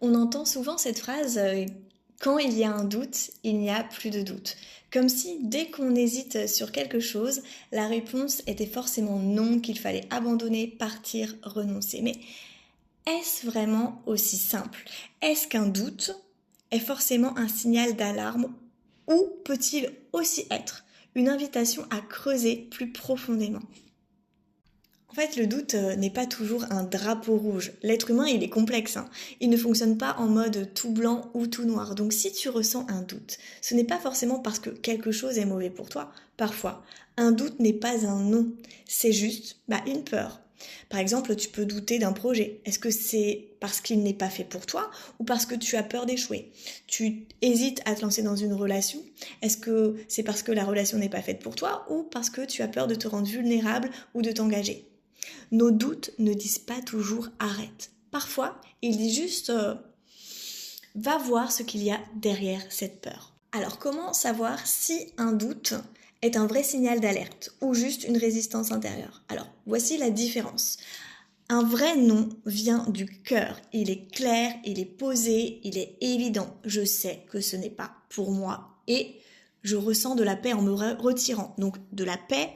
On entend souvent cette phrase quand il y a un doute, il n'y a plus de doute. Comme si dès qu'on hésite sur quelque chose, la réponse était forcément non, qu'il fallait abandonner, partir, renoncer. Mais est-ce vraiment aussi simple? Est-ce qu'un doute est forcément un signal d'alarme ou peut-il aussi être une invitation à creuser plus profondément? En fait, le doute n'est pas toujours un drapeau rouge. L'être humain, il est complexe, hein. Il ne fonctionne pas en mode tout blanc ou tout noir. Donc si tu ressens un doute, ce n'est pas forcément parce que quelque chose est mauvais pour toi. Parfois, un doute n'est pas un non. C'est juste une peur. Par exemple, tu peux douter d'un projet. Est-ce que c'est parce qu'il n'est pas fait pour toi ou parce que tu as peur d'échouer? Tu hésites à te lancer dans une relation. Est-ce que c'est parce que la relation n'est pas faite pour toi ou parce que tu as peur de te rendre vulnérable ou de t'engager? Nos doutes ne disent pas toujours arrête. Parfois, ils disent juste va voir ce qu'il y a derrière cette peur. Alors comment savoir si un doute est un vrai signal d'alerte ou juste une résistance intérieure? Alors voici la différence. Un vrai non vient du cœur. Il est clair, il est posé, il est évident. Je sais que ce n'est pas pour moi et je ressens de la paix en me retirant. Donc de la paix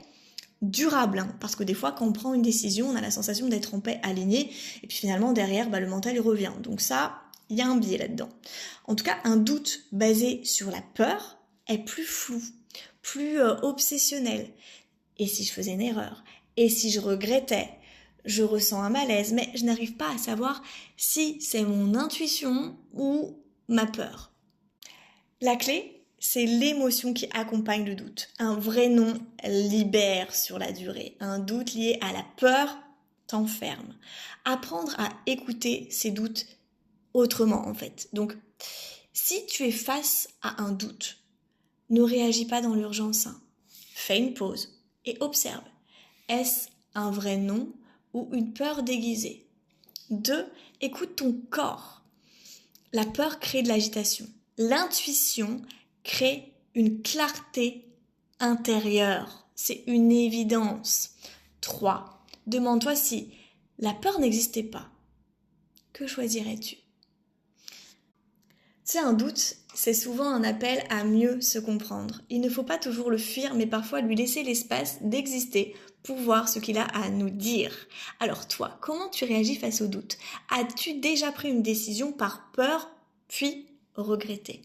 durable, hein, parce que des fois quand on prend une décision, on a la sensation d'être en paix, aligné, et puis finalement derrière, le mental il revient. Donc ça, il y a un biais là-dedans. En tout cas, un doute basé sur la peur est plus flou, plus obsessionnel. Et si je faisais une erreur? Et si je regrettais? Je ressens un malaise, mais je n'arrive pas à savoir si c'est mon intuition ou ma peur. La clé, c'est l'émotion qui accompagne le doute. Un vrai non libère sur la durée. Un doute lié à la peur t'enferme. Apprendre à écouter ces doutes autrement en fait. Donc, si tu es face à un doute, ne réagis pas dans l'urgence. Fais une pause et observe. Est-ce un vrai non ou une peur déguisée? 2. Écoute ton corps. La peur crée de l'agitation. L'intuition crée une clarté intérieure. C'est une évidence. 3. Demande-toi si la peur n'existait pas. Que choisirais-tu? C'est un doute, c'est souvent un appel à mieux se comprendre. Il ne faut pas toujours le fuir, mais parfois lui laisser l'espace d'exister pour voir ce qu'il a à nous dire. Alors toi, comment tu réagis face au doute? As-tu déjà pris une décision par peur, puis regretté?